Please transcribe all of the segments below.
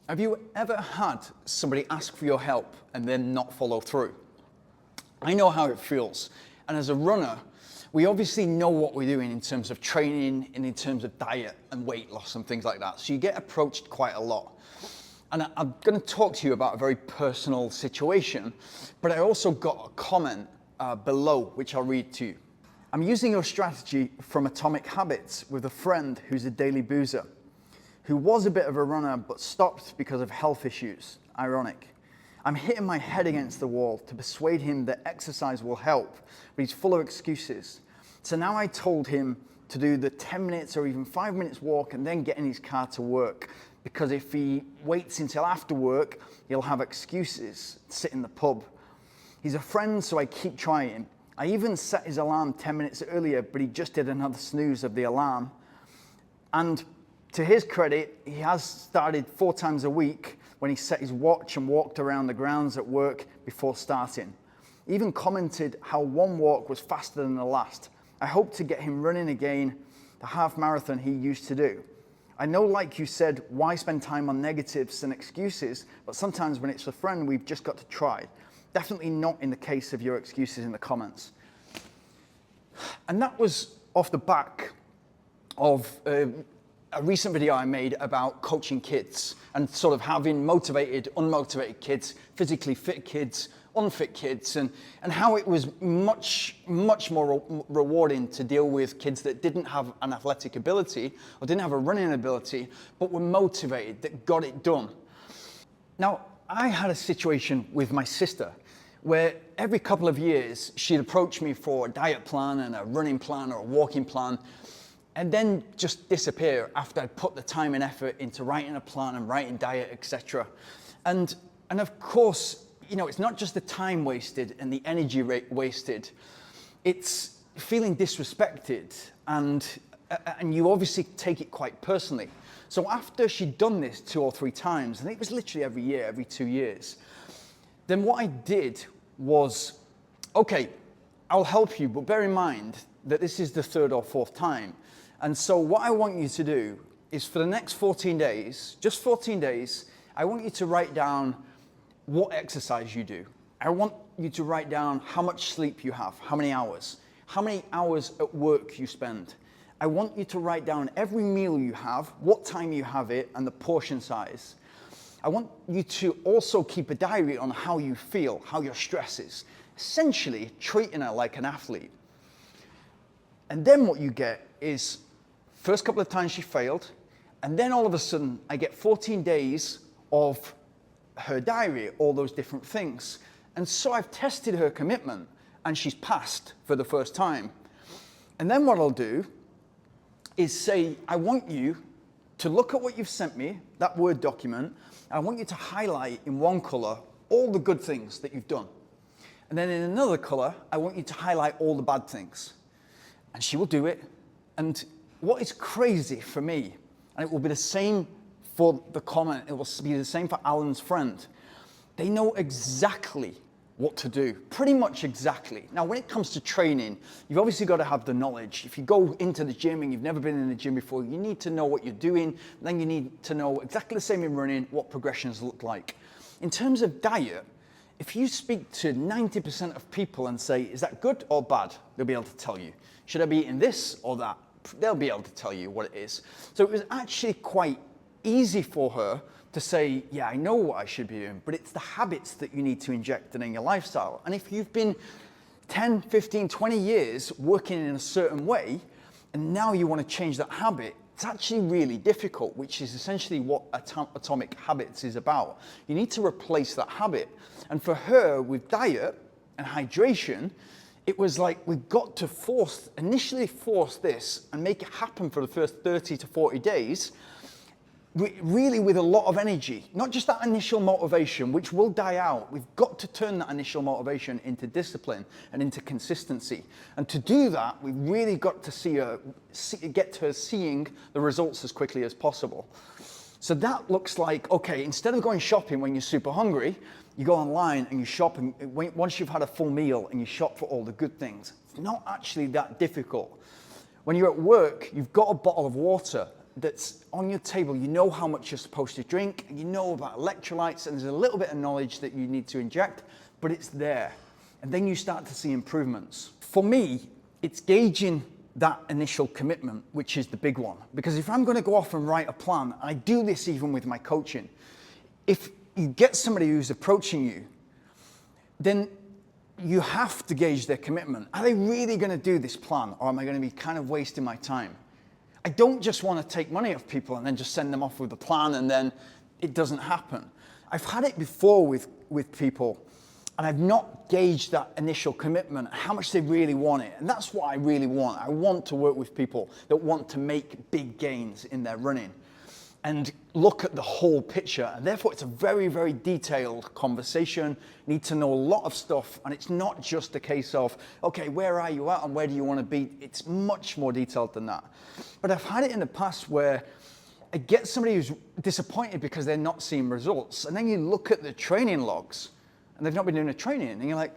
Have you ever had somebody ask for your help and then not follow through? I know how it feels. And as a runner, we obviously know what we're doing in terms of training and in terms of diet and weight loss and things like that. So you get approached quite a lot. And I'm going to talk to you about a very personal situation, but I also got a comment below, which I'll read to you. I'm using your strategy from Atomic Habits with a friend who's a daily boozer, who was a bit of a runner but stopped because of health issues. Ironic. I'm hitting my head against the wall to persuade him that exercise will help, but he's full of excuses. So now I told him to do the 10 minutes or even 5 minutes walk and then get in his car to work, because if he waits until after work, he'll have excuses to sit in the pub. He's a friend, so I keep trying. I even set his alarm 10 minutes earlier, but he just did another snooze of the alarm. And to his credit, he has started 4 times a week when he set his watch and walked around the grounds at work before starting. He even commented how one walk was faster than the last. I hope to get him running again the half marathon he used to do. I know, like you said, why spend time on negatives and excuses, but sometimes when it's a friend, we've just got to try. Definitely not in the case of your excuses in the comments. And that was off the back of a recent video I made about coaching kids and sort of having motivated, unmotivated kids, physically fit kids, unfit kids, and how it was much more rewarding to deal with kids that didn't have an athletic ability or didn't have a running ability, but were motivated, that got it done. Now, I had a situation with my sister where every couple of years she'd approach me for a diet plan and a running plan or a walking plan, and then just disappear after I'd put the time and effort into writing a plan and writing diet, etc. And of course, you know, it's not just the time wasted and the energy wasted, it's feeling disrespected, and you obviously take it quite personally. So after she'd done this 2 or 3 times, and it was literally every year, every 2 years, then what I did was, okay, I'll help you, but bear in mind that this is the 3rd or 4th time. And so what I want you to do is, for the next 14 days, just 14 days, I want you to write down what exercise you do. I want you to write down how much sleep you have, how many hours at work you spend. I want you to write down every meal you have, what time you have it, and the portion size. I want you to also keep a diary on how you feel, how your stress is. Essentially, treating her like an athlete. And then what you get is, first couple of times she failed, and then all of a sudden, I get 14 days of her diary, all those different things. And so I've tested her commitment, and she's passed for the first time. And then what I'll do is say, I want you to look at what you've sent me, that Word document. I want you to highlight in one color all the good things that you've done. And then in another color, I want you to highlight all the bad things. And she will do it. And what is crazy for me, and it will be the same for the comment, it will be the same for Alan's friend, they know exactly what to do, pretty much exactly. Now, when it comes to training, you've obviously got to have the knowledge. If you go into the gym and you've never been in the gym before, you need to know what you're doing. Then you need to know exactly the same in running, what progressions look like. In terms of diet, if you speak to 90% of people and say, is that good or bad? They'll be able to tell you. Should I be eating this or that? They'll be able to tell you what it is. So it was actually quite easy for her to say, yeah, I know what I should be doing, but it's the habits that you need to inject in your lifestyle. And if you've been 10, 15, 20 years working in a certain way, and now you want to change that habit, it's actually really difficult, which is essentially what Atomic Habits is about. You need to replace that habit. And for her, with diet and hydration, it was like we've got to initially force this and make it happen for the first 30 to 40 days, really with a lot of energy, not just that initial motivation, which will die out. We've got to turn that initial motivation into discipline and into consistency. And to do that, we've really got to get her seeing the results as quickly as possible. So that looks like, okay, instead of going shopping when you're super hungry, you go online and you shop, and once you've had a full meal and you shop for all the good things. It's not actually that difficult. When you're at work, you've got a bottle of water. that's on your table. You know how much you're supposed to drink, you know about electrolytes, and there's a little bit of knowledge that you need to inject, but it's there. And then you start to see improvements. For me, it's gauging that initial commitment, which is the big one. Because if I'm going to go off and write a plan, I do this even with my coaching, if you get somebody who's approaching you, then you have to gauge their commitment. Are they really going to do this plan, or am I going to be kind of wasting my time? I don't just want to take money off people and then just send them off with a plan and then it doesn't happen. I've had it before with people, and I've not gauged that initial commitment, how much they really want it. And that's what I really want. I want to work with people that want to make big gains in their running and look at the whole picture. And therefore, it's a very, very detailed conversation. You need to know a lot of stuff. And it's not just a case of, okay, where are you at and where do you want to be? It's much more detailed than that. But I've had it in the past where I get somebody who's disappointed because they're not seeing results. And then you look at the training logs and they've not been doing the training. And you're like,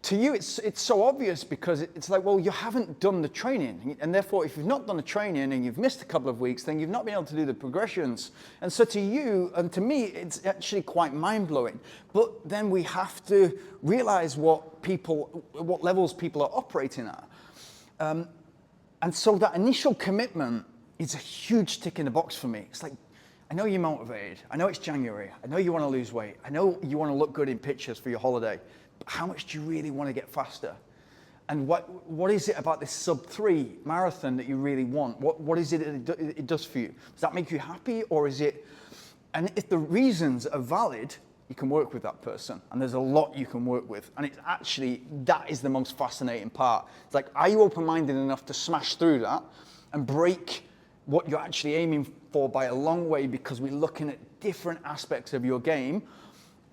to you, it's so obvious because it's like, well, you haven't done the training. And therefore, if you've not done the training and you've missed a couple of weeks, then you've not been able to do the progressions. And so to you, and to me, it's actually quite mind-blowing. But then we have to realize what levels people are operating at. And so that initial commitment is a huge tick in the box for me. It's like, I know you're motivated. I know it's January. I know you want to lose weight. I know you want to look good in pictures for your holiday. But how much do you really want to get faster? And what is it about this sub-3 marathon that you really want? What is it that it does for you? Does that make you happy, or is it? And if the reasons are valid, you can work with that person. And there's a lot you can work with. And it's actually, that is the most fascinating part. It's like, are you open-minded enough to smash through that and break what you're actually aiming for by a long way because we're looking at different aspects of your game?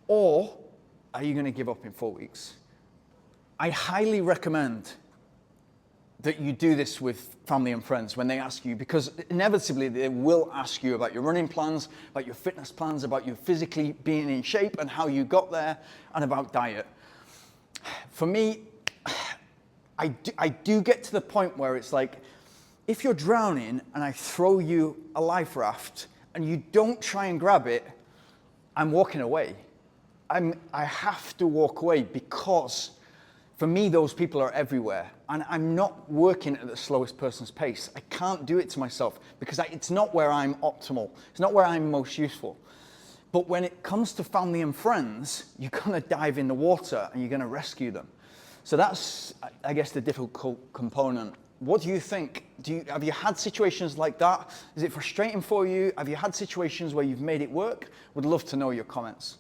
Or are you going to give up in 4 weeks? I highly recommend that you do this with family and friends when they ask you, because inevitably they will ask you about your running plans, about your fitness plans, about you physically being in shape and how you got there, and about diet. For me, I do get to the point where it's like, if you're drowning and I throw you a life raft and you don't try and grab it, I'm walking away. I have to walk away because for me, those people are everywhere. And I'm not working at the slowest person's pace. I can't do it to myself because it's not where I'm optimal. It's not where I'm most useful. But when it comes to family and friends, you're going to dive in the water and you're going to rescue them. So that's, I guess, the difficult component. What do you think? Have you had situations like that? Is it frustrating for you? Have you had situations where you've made it work? Would love to know your comments.